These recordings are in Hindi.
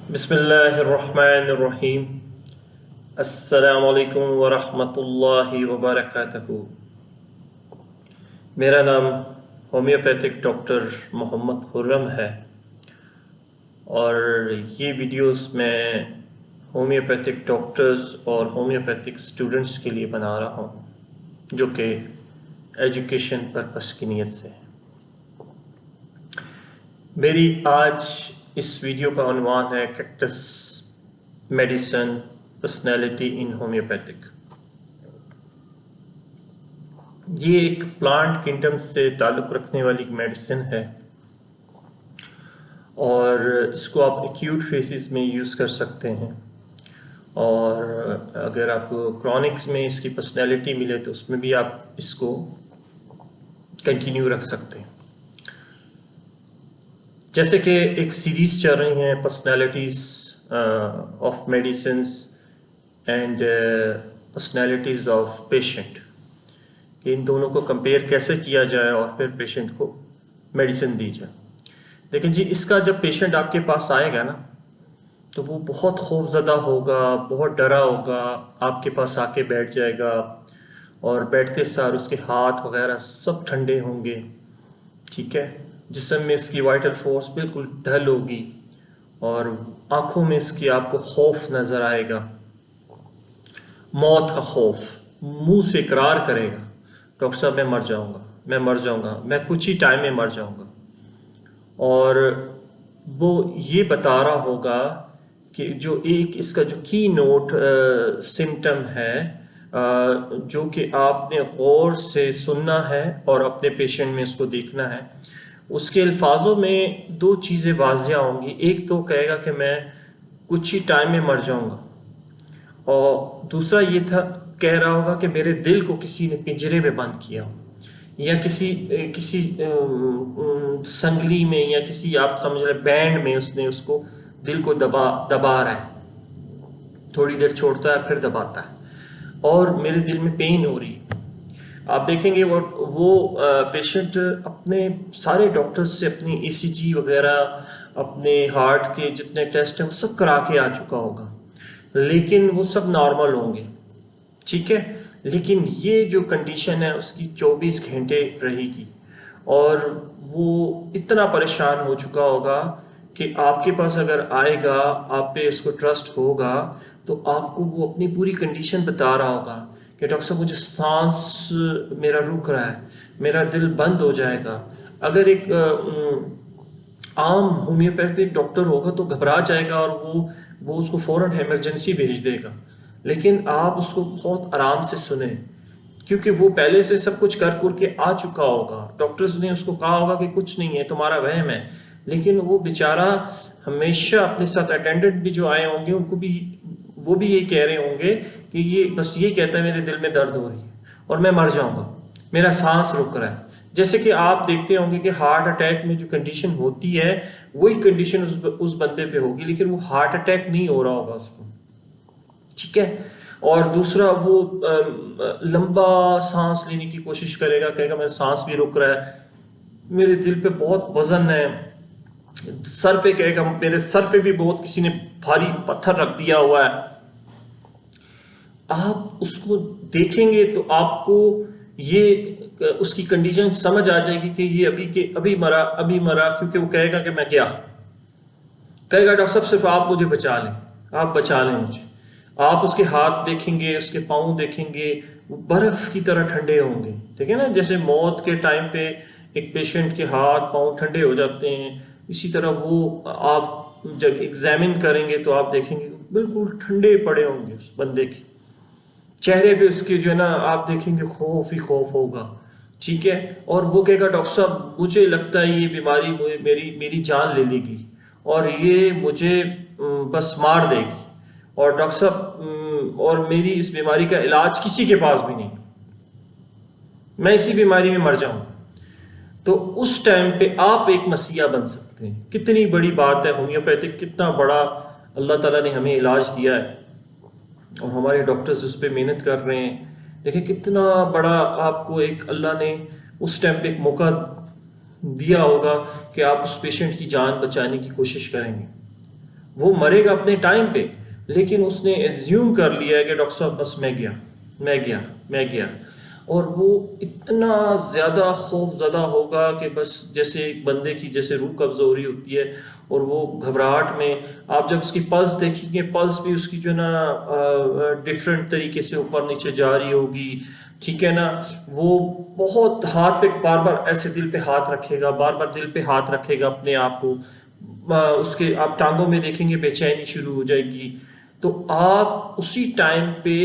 बिस्मिल्लाहिर्रहमानिर्रहीम। अस्सलामुअलैकुम वरहमतुल्लाहि वबरकातुहू। मेरा नाम होम्योपैथिक डॉक्टर मोहम्मद खुर्रम है और ये वीडियोस मैं होम्योपैथिक डॉक्टर्स और होम्योपैथिक स्टूडेंट्स के लिए बना रहा हूँ जो कि एजुकेशन पर्पस की नीयत से। मेरी आज इस वीडियो का उन्वान है कैक्टस मेडिसिन पर्सनैलिटी इन होम्योपैथिक। ये एक प्लांट किंगडम से ताल्लुक़ रखने वाली मेडिसिन है और इसको आप एक्यूट फेसिस में यूज़ कर सकते हैं और अगर आपको क्रॉनिक में इसकी पर्सनैलिटी मिले तो उसमें भी आप इसको कंटिन्यू रख सकते हैं। जैसे कि एक सीरीज़ चल रही है personalities of medicines and personalities of patient, कि इन दोनों को कंपेयर कैसे किया जाए और फिर पेशेंट को मेडिसिन दी जाए। लेकिन जी इसका जब पेशेंट आपके पास आएगा ना तो वो बहुत खौफज़दा होगा, बहुत डरा होगा, आपके पास आके बैठ जाएगा और बैठते सार उसके हाथ वगैरह सब ठंडे होंगे, ठीक है। जिस्म में इसकी वाइटल फोर्स बिल्कुल ढल होगी और आंखों में इसकी आपको खौफ नज़र आएगा, मौत का खौफ। मुंह से इकरार करेगा, डॉक्टर साहब मैं मर जाऊंगा, मैं मर जाऊंगा, मैं कुछ ही टाइम में मर जाऊंगा। और वो ये बता रहा होगा कि जो एक इसका जो की नोट सिम्टम है जो कि आपने गौर से सुनना है और अपने पेशेंट में इसको देखना है। उसके अल्फाजों में दो चीज़ें वाज़िया होंगी। एक तो कहेगा कि मैं कुछ ही टाइम में मर जाऊंगा, और दूसरा ये था कह रहा होगा कि मेरे दिल को किसी ने पिंजरे में बंद किया हो, या किसी किसी संगली में, या किसी आप समझ रहे बैंड में उसने उसको दिल को दबा रहा है। थोड़ी देर छोड़ता है फिर दबाता है और मेरे दिल में पेन हो रही है। आप देखेंगे वो पेशेंट अपने सारे डॉक्टर्स से अपनी ईसीजी वगैरह, अपने हार्ट के जितने टेस्ट हैं वो सब करा के आ चुका होगा, लेकिन वो सब नॉर्मल होंगे, ठीक है। लेकिन ये जो कंडीशन है उसकी 24 घंटे रहेगी और वो इतना परेशान हो चुका होगा कि आपके पास अगर आएगा, आप पे उसको ट्रस्ट होगा तो आपको वो अपनी पूरी कंडीशन बता रहा होगा कि डॉक्टर साहब मुझे सांस मेरा रुक रहा है, मेरा दिल बंद हो जाएगा। अगर एक आम होम्योपैथिक डॉक्टर होगा तो घबरा जाएगा और वो उसको फ़ौरन इमरजेंसी भेज देगा, लेकिन आप उसको बहुत आराम से सुने क्योंकि वो पहले से सब कुछ कर के आ चुका होगा। डॉक्टर्स ने उसको कहा होगा कि कुछ नहीं है, तुम्हारा वहम है, लेकिन वो बेचारा हमेशा अपने साथ अटेंडेंट भी जो आए होंगे उनको भी वो भी ये कह रहे होंगे कि ये बस ये कहता है मेरे दिल में दर्द हो रही है और मैं मर जाऊंगा, मेरा सांस रुक रहा है। जैसे कि आप देखते होंगे कि हार्ट अटैक में जो कंडीशन होती है वही कंडीशन उस बंदे पे होगी, लेकिन वो हार्ट अटैक नहीं हो रहा होगा उसको, ठीक है। और दूसरा वो लंबा सांस लेने की कोशिश करेगा, कहेगा मेरा सांस भी रुक रहा है, मेरे दिल पे बहुत वजन है, सर पे कहेगा मेरे सर पे भी बहुत किसी ने भारी पत्थर रख दिया हुआ है। आप उसको देखेंगे तो आपको ये उसकी कंडीशन समझ आ जाएगी कि ये अभी मरा, क्योंकि वो कहेगा कि मैं क्या कहेगा डॉक्टर साहब सिर्फ आप मुझे बचा लें, आप बचा लें मुझे। आप उसके हाथ देखेंगे, उसके पाँव देखेंगे, वो बर्फ की तरह ठंडे होंगे, ठीक है ना। जैसे मौत के टाइम पे एक पेशेंट के हाथ पाँव ठंडे हो जाते हैं, इसी तरह वो आप जब एग्जामिन करेंगे तो आप देखेंगे बिल्कुल ठंडे पड़े होंगे उस बंदे के चेहरे पे। उसके जो है ना आप देखेंगे खौफ ही खौफ होगा, ठीक है। और वो कहेगा डॉक्टर साहब मुझे लगता है ये बीमारी मेरी मेरी जान ले लेगी और ये मुझे बस मार देगी, और डॉक्टर साहब और मेरी इस बीमारी का इलाज किसी के पास भी नहीं, मैं इसी बीमारी में मर जाऊंगा। तो उस टाइम पे आप एक मसीहा बन सकते हैं। कितनी बड़ी बात है होम्योपैथिक, कितना बड़ा अल्लाह ताला ने हमें इलाज दिया है और हमारे डॉक्टर्स उस पर मेहनत कर रहे हैं। देखिए कितना बड़ा आपको एक अल्लाह ने उस टाइम पे एक मौका दिया होगा कि आप उस पेशेंट की जान बचाने की कोशिश करेंगे। वो मरेगा अपने टाइम पे, लेकिन उसने एज्यूम कर लिया है कि डॉक्टर साहब बस मैं गया, मैं गया, मैं गया। और वो इतना ज़्यादा खौफज़दा होगा कि बस जैसे एक बंदे की जैसे रूह कब्ज़ हो रही होती है, और वो घबराहट में, आप जब उसकी पल्स देखेंगे, पल्स भी उसकी जो ना डिफरेंट तरीके से ऊपर नीचे जा रही होगी, ठीक है ना। वो बहुत हाथ पे बार बार ऐसे दिल पे हाथ रखेगा, बार बार दिल पे हाथ रखेगा अपने आप को, उसके आप टांगों में देखेंगे बेचैनी शुरू हो जाएगी। तो आप उसी टाइम पे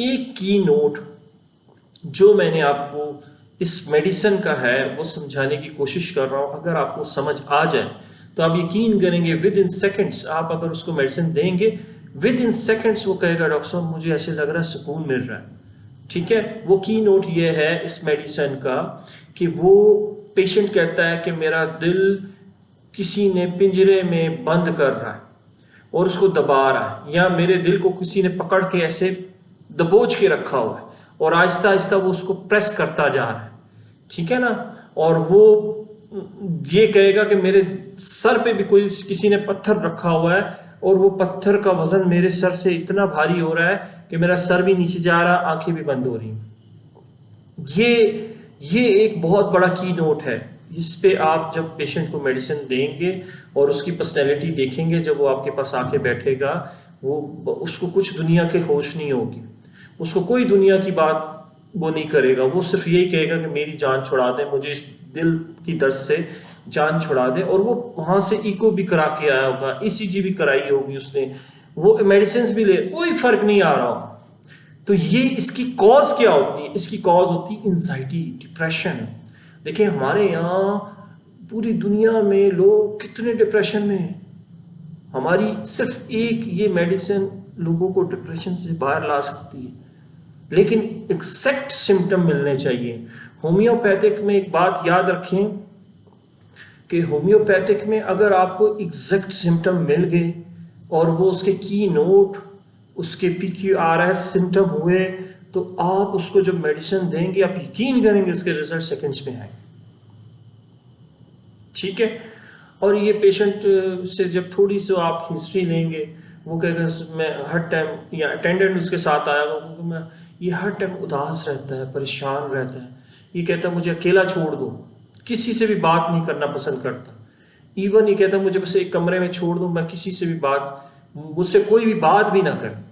एक की नोट जो मैंने आपको इस मेडिसिन का है वो समझाने की कोशिश कर रहा हूँ, अगर आपको समझ आ जाए तो आप यकीन करेंगे विद इन सेकेंड्स, आप अगर उसको मेडिसिन देंगे विद इन सेकेंड्स वो कहेगा डॉक्टर साहब मुझे ऐसे लग रहा है सुकून मिल रहा है। ठीक है, वो की नोट ये है इस मेडिसिन का कि वो पेशेंट कहता है कि मेरा दिल किसी ने पिंजरे में बंद कर रहा है और उसको दबा रहा है, या मेरे दिल को किसी ने पकड़ के ऐसे दबोच के रखा हुआ है और आहिस्ता आहिस्ता वो उसको प्रेस करता जा रहा है, ठीक है ना। और वो ये कहेगा कि मेरे सर पे भी कोई किसी ने पत्थर रखा हुआ है और वो पत्थर का वजन मेरे सर से इतना भारी हो रहा है कि मेरा सर भी नीचे जा रहा, आंखें भी बंद हो रही। ये एक बहुत बड़ा की नोट है। इस पे आप जब पेशेंट को मेडिसिन देंगे और उसकी पर्सनैलिटी देखेंगे, जब वो आपके पास आके बैठेगा, वो उसको कुछ दुनिया के होश नहीं होगी, उसको कोई दुनिया की बात वो नहीं करेगा, वो सिर्फ यही कहेगा कि मेरी जान छुड़ा दे, मुझे इस दिल की दर्द से जान छुड़ा दे। और वो वहां से इको भी करा के आया होगा, ईसीजी भी कराई होगी उसने, वो मेडिसिन भी ले, कोई फर्क नहीं आ रहा होगा। तो ये इसकी कॉज क्या होती है? इसकी कॉज होती है एंजाइटी, डिप्रेशन। देखिए हमारे यहाँ पूरी दुनिया में लोग कितने डिप्रेशन में हैं, हमारी सिर्फ एक ये मेडिसिन लोगों को डिप्रेशन से बाहर ला सकती है, लेकिन एग्जैक्ट सिम्टम मिलने चाहिए। होम्योपैथिक में एक बात याद रखें कि होम्योपैथिक में अगर आपको एग्जैक्ट सिम्टम मिल गए और वो उसके की नोट, उसके PQRS सिम्टम हुए, तो आप उसको जब मेडिसिन देंगे आप यकीन करेंगे उसके रिजल्ट सेकंड्स में आएंगे, ठीक है। और ये पेशेंट से जब थोड़ी सी आप हिस्ट्री लेंगे, वो कहेगा मैं हर टाइम, या अटेंडेंट उसके साथ आया क्योंकि मैं ये हर टाइम उदास रहता है, परेशान रहता है, ये कहता है मुझे अकेला छोड़ दो, किसी से भी बात नहीं करना पसंद करता। इवन ये कहता है मुझे बस एक कमरे में छोड़ दो, मैं किसी से भी बात, मुझसे कोई भी बात भी ना करे।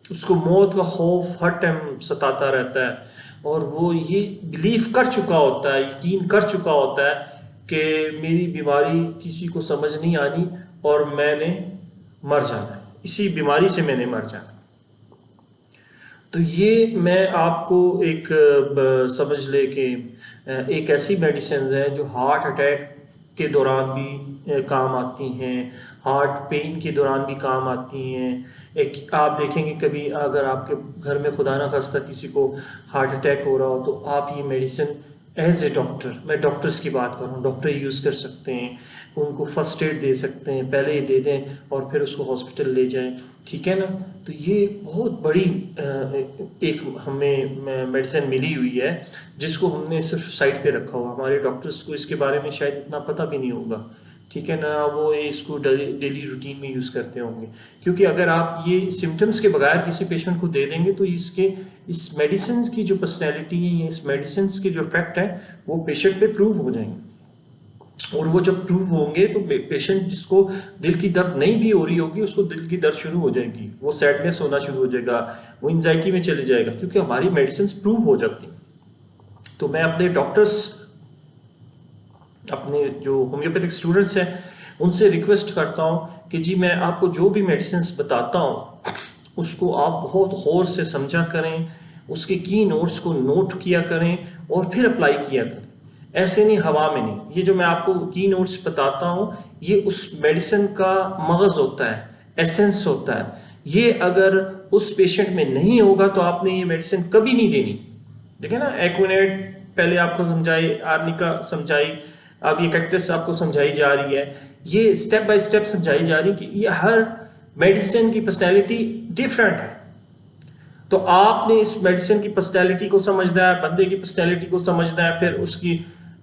उसको मौत का खौफ हर टाइम सताता रहता है, और वो ये बिलीव कर चुका होता है, यकीन कर चुका होता है कि मेरी बीमारी किसी को समझ नहीं आनी और मैंने मर जाना है, इसी बीमारी से मैंने मर जाना। तो ये मैं आपको एक समझ ले कि एक ऐसी मेडिसिन है जो हार्ट अटैक के दौरान भी काम आती हैं, हार्ट पेन के दौरान भी काम आती हैं। एक आप देखेंगे कभी अगर आपके घर में खुदा ना खास्ता किसी को हार्ट अटैक हो रहा हो, तो आप ये मेडिसिन एज ए डॉक्टर, मैं डॉक्टर्स की बात कर रहा हूँ, डॉक्टर यूज़ कर सकते हैं, उनको फर्स्ट एड दे सकते हैं, पहले ही दे दें और फिर उसको हॉस्पिटल ले जाएं, ठीक है ना। तो ये बहुत बड़ी एक हमें मेडिसिन मिली हुई है जिसको हमने सिर्फ साइड पे रखा हुआ, हमारे डॉक्टर्स को इसके बारे में शायद इतना पता भी नहीं होगा, ठीक है ना। वो इसको डेली रूटीन में यूज़ करते होंगे, क्योंकि अगर आप ये सिम्टम्स के बगैर किसी पेशेंट को दे देंगे तो इस मेडिसिन की जो पर्सनैलिटी है या इस मेडिसिन के जो इफेक्ट है वो पेशेंट पे प्रूव हो जाएंगे। और वो जब प्रूव होंगे तो पेशेंट जिसको दिल की दर्द नहीं भी हो रही होगी उसको दिल की दर्द शुरू हो जाएगी, वो सैडनेस होना शुरू हो जाएगा, वो एंजाइटी में चले जाएगा, क्योंकि हमारी मेडिसिन प्रूव हो जाती। तो मैं अपने डॉक्टर्स, अपने जो होम्योपैथिक स्टूडेंट्स हैं उनसे रिक्वेस्ट करता हूँ कि जी मैं आपको जो भी मेडिसिन बताता हूँ उसको आप बहुत गौर से समझा करें, उसके की नोट्स को नोट किया करें और फिर अप्लाई किया करें, ऐसे नहीं हवा में नहीं। ये जो मैं आपको की नोट्स बताता हूँ ये उस मेडिसिन का मगज़ होता है, एसेंस होता है। ये अगर उस पेशेंट में नहीं होगा तो आपने ये मेडिसिन कभी नहीं देनी। देखिए ना, एक्विनेट पहले आपको समझाई, आर्निका समझाई, अब ये कैक्टस आपको समझाई जा रही है, ये स्टेप बाय स्टेप समझाई जा रही है कि ये हर मेडिसिन की पर्सनैलिटी डिफरेंट है। तो आपने इस मेडिसिन की पर्सनैलिटी को समझना है, बंदे की पर्सनैलिटी को समझना है, फिर उसकी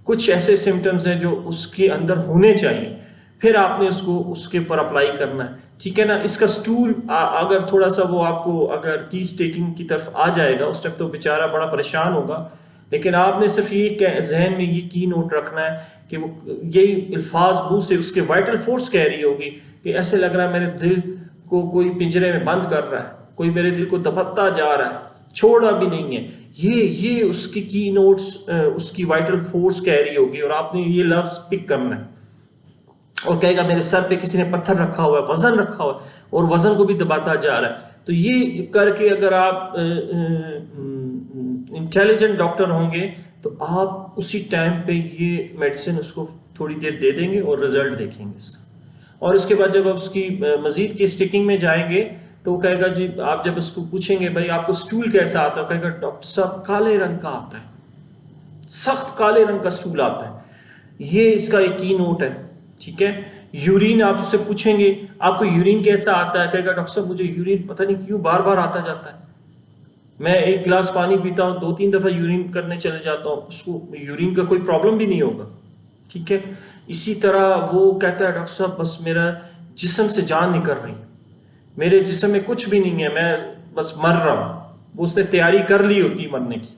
कुछ ऐसे सिम्टम्स हैं जो उसके अंदर होने चाहिए, फिर आपने उसको उसके ऊपर अप्लाई करना है, ठीक है ना। इसका स्टूल अगर थोड़ा सा वो आपको अगर कीज टेकिंग की तरफ आ जाएगा उस टाइम तो बेचारा बड़ा परेशान होगा, लेकिन आपने सिर्फ ये जहन में ये की नोट रखना है कि वो यही अल्फाज मुंह से उसके वाइटल फोर्स कह रही होगी कि ऐसे लग रहा है मेरे दिल को कोई पिंजरे में बंद कर रहा है, कोई मेरे दिल को दबकता जा रहा है, छोड़ा भी नहीं है। ये उसकी की नोट्स उसकी वाइटल फोर्स कह रही होगी और आपने ये लफ्ज पिक करना है। और कहेगा मेरे सर पे किसी ने पत्थर रखा हुआ है, वजन रखा हुआ है और वजन को भी दबाता जा रहा है। तो ये करके अगर आप इंटेलिजेंट डॉक्टर होंगे तो आप उसी टाइम पे ये मेडिसिन उसको थोड़ी देर दे देंगे और रिजल्ट देखेंगे इसका। और उसके बाद जब आप उसकी मजीद की स्टिकिंग में जाएंगे तो वो कहेगा जी, आप जब उसको पूछेंगे भाई आपको स्टूल कैसा आता है, कहेगा डॉक्टर साहब काले रंग का आता है, सख्त काले रंग का स्टूल आता है। ये इसका एक की नोट है, ठीक है। यूरिन आप उससे पूछेंगे आपको यूरिन कैसा आता है, कहेगा डॉक्टर साहब मुझे यूरिन पता नहीं क्यों बार बार आता जाता है, मैं एक गिलास पानी पीता हूँ 2-3 दफा यूरिन करने चले जाता हूँ, उसको यूरिन का कोई प्रॉब्लम भी नहीं होगा, ठीक है। इसी तरह वो कहता है डॉक्टर साहब बस मेरा जिस्म से जान निकल रही, मेरे जिस्म में कुछ भी नहीं है, मैं बस मर रहा हूँ। वो उसने तैयारी कर ली होती मरने की,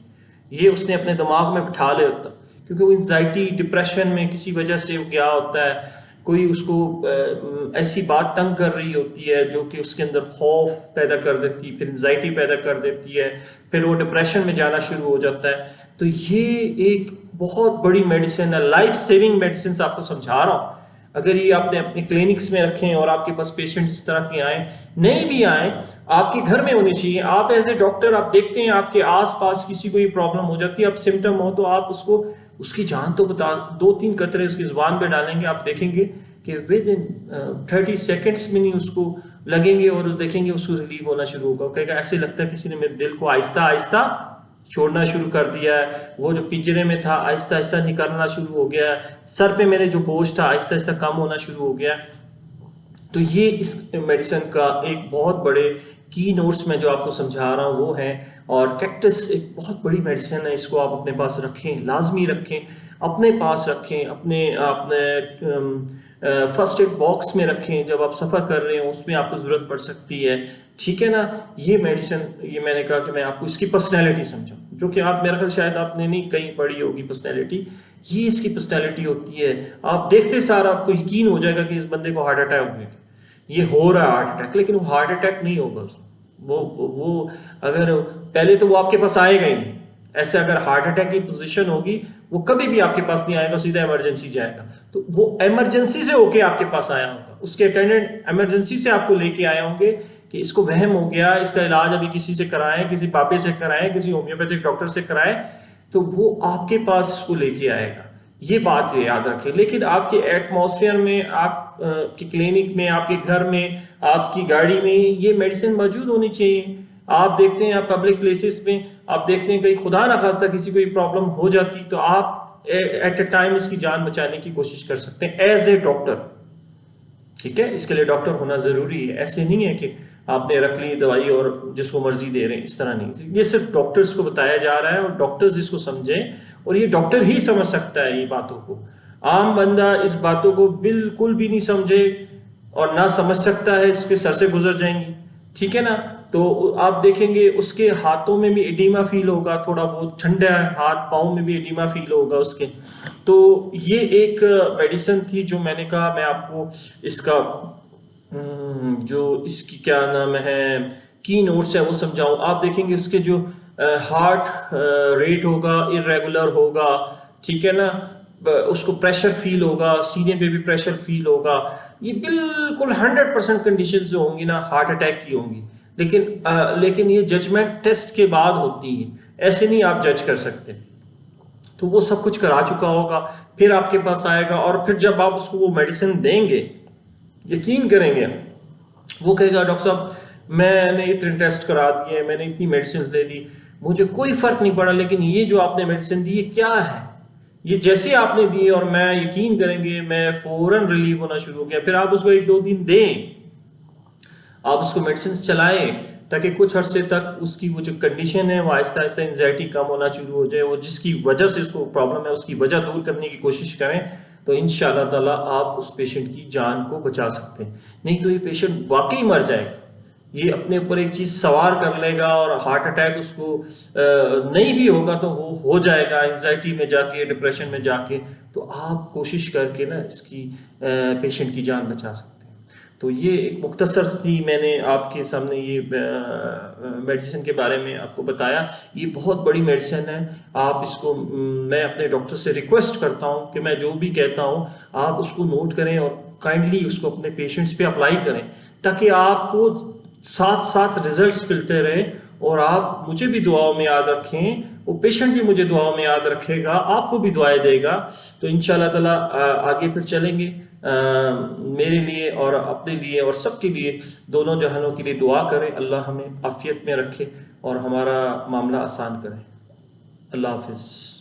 ये उसने अपने दिमाग में बिठा लिया होता, क्योंकि वो एंजाइटी डिप्रेशन में किसी वजह से गया होता है, कोई उसको ऐसी बात तंग कर रही होती है जो कि उसके अंदर खौफ पैदा कर देती है, फिर एंजाइटी पैदा कर देती है, फिर वो डिप्रेशन में जाना शुरू हो जाता है। तो ये एक बहुत बड़ी मेडिसिन है, लाइफ सेविंग मेडिसिन आपको समझा रहा हूँ। अगर ये आपने अपने क्लिनिक्स में रखें और आपके पास पेशेंट इस तरह के आए, नहीं भी आए, आपके घर में होनी चाहिए। आप एज ए डॉक्टर आप देखते हैं आपके आसपास किसी को ये प्रॉब्लम हो जाती है, आप सिम्टम हो तो आप उसको उसकी जान तो बता 2-3 कतरे उसकी जुबान पे डालेंगे, आप देखेंगे कि विद इन 30 सेकेंड्स में नहीं उसको लगेंगे और देखेंगे उसको रिलीव होना शुरू होगा। कहेगा ऐसे लगता है किसी ने मेरे दिल को आहिस्ता आहिस्ता छोड़ना शुरू कर दिया है, वो जो पिंजरे में था आहिस्ता आहिस्ता निकलना शुरू हो गया है, सर पे मेरे जो बोझ था आहिस्ता आहिस्ता कम होना शुरू हो गया। तो ये इस मेडिसिन का एक बहुत बड़े की नोट्स में जो आपको समझा रहा हूँ वो है। और कैक्टस एक बहुत बड़ी मेडिसिन है, इसको आप अपने पास रखें, लाजमी रखें, अपने पास रखें, अपने अपने फर्स्ट एड बॉक्स में रखें, जब आप सफ़र कर रहे हो उसमें आपको ज़रूरत पड़ सकती है, ठीक है ना। ये मेडिसिन, ये मैंने कहा कि मैं आपको इसकी पर्सनैलिटी समझाऊँ, जो कि आप मेरा ख्याल शायद आपने नहीं कहीं पढ़ी होगी पर्सनैलिटी। ये इसकी पर्सनैलिटी होती है, आप देखते सार आपको यकीन हो जाएगा कि इस बंदे को हार्ट अटैक हुआ, ये हो रहा है हार्ट अटैक, लेकिन वो हार्ट अटैक नहीं होगा उसको। वो अगर पहले तो वो आपके पास आएगा ही नहीं, ऐसे अगर हार्ट अटैक की पोजीशन होगी वो कभी भी आपके पास नहीं आएगा, सीधा इमरजेंसी जाएगा। तो वो इमरजेंसी से होके आपके पास आया होगा, उसके अटेंडेंट इमरजेंसी से आपको लेके आए होंगे कि इसको वहम हो गया, इसका इलाज अभी किसी से कराएं, किसी पापे से कराएं, किसी होम्योपैथिक डॉक्टर से कराएं, तो वो आपके पास इसको लेके आएगा। ये बात याद रखें। लेकिन आपके एटमॉस्फेयर में, आप की क्लिनिक में, आपके घर में, आपकी गाड़ी में ये मेडिसिन मौजूद होनी चाहिए। आप देखते हैं आप पब्लिक प्लेसेस में आप देखते हैं कहीं खुदा ना खास्ता किसी को ये प्रॉब्लम हो जाती तो आप एट ए टाइम उसकी जान बचाने की कोशिश कर सकते हैं एज ए डॉक्टर, ठीक है। इसके लिए डॉक्टर होना जरूरी है, ऐसे नहीं है कि आपने रख ली दवाई और जिसको मर्जी दे रहे हैं, इस तरह नहीं। ये सिर्फ डॉक्टर्स को बताया जा रहा है और डॉक्टर्स जिसको समझें, और ये डॉक्टर ही समझ सकता है ये बातों को। आम बंदा इस बातों को बिल्कुल भी नहीं समझे और ना समझ सकता है, इसके सर से गुजर जाएंगी, ठीक है ना। तो आप देखेंगे उसके हाथों में भी एडिमा फील होगा, थोड़ा बहुत ठंडा हाथ पाँव में भी एडिमा फील होगा उसके। तो ये एक मेडिसिन थी जो मैंने कहा मैं आपको इसका जो इसकी क्या नाम है की नोट्स है वो समझाऊं। आप देखेंगे उसके जो हार्ट रेट होगा इरेगुलर होगा, ठीक है ना, उसको प्रेशर फील होगा, सीने पे भी प्रेशर फील होगा। ये बिल्कुल 100% कंडीशन जो होंगी ना हार्ट अटैक की होंगी, लेकिन ये जजमेंट टेस्ट के बाद होती है, ऐसे नहीं आप जज कर सकते। तो वो सब कुछ करा चुका होगा, फिर आपके पास आएगा और फिर जब आप उसको वो मेडिसिन देंगे, यकीन करेंगे वो कहेगा डॉक्टर साहब मैंने इतने टेस्ट करा दिए, मैंने इतनी मेडिसिन ले ली, मुझे कोई फर्क नहीं पड़ा, लेकिन ये जो आपने मेडिसिन दी ये क्या है, ये जैसे आपने दी और मैं यकीन करेंगे मैं फौरन रिलीव होना शुरू हो गया। फिर आप उसको 1-2 दिन दें, आप उसको मेडिसिन चलाएं ताकि कुछ अरसे तक उसकी वो जो कंडीशन है वो आहिस्ता आहिस्ता एंजाइटी कम होना शुरू हो जाए, वो जिसकी वजह से उसको प्रॉब्लम है उसकी वजह दूर करने की कोशिश करें। तो इंशाअल्लाह ताला आप उस पेशेंट की जान को बचा सकते हैं। नहीं तो ये पेशेंट वाकई मर जाएगा, ये अपने ऊपर एक चीज़ सवार कर लेगा और हार्ट अटैक उसको नहीं भी होगा तो वो हो जाएगा एंजाइटी में जाके, डिप्रेशन में जाके। तो आप कोशिश करके ना इसकी पेशेंट की जान बचा सकते हैं। तो ये एक मुख्तसर सी मैंने आपके सामने ये मेडिसिन के बारे में आपको बताया। ये बहुत बड़ी मेडिसिन है, आप इसको मैं अपने डॉक्टर से रिक्वेस्ट करता हूँ कि मैं जो भी कहता हूँ आप उसको नोट करें और काइंडली उसको अपने पेशेंट्स पे अप्लाई करें, ताकि आपको साथ साथ रिजल्ट्स मिलते रहें और आप मुझे भी दुआओं में याद रखें, वो पेशेंट भी मुझे दुआओं में याद रखेगा, आपको भी दुआएं देगा। तो इंशाल्लाह ताला आगे फिर चलेंगे। मेरे लिए और अपने लिए और सबके लिए, दोनों जहानों के लिए दुआ करें, अल्लाह हमें आफियत में रखे और हमारा मामला आसान करे। अल्लाह हाफिज़।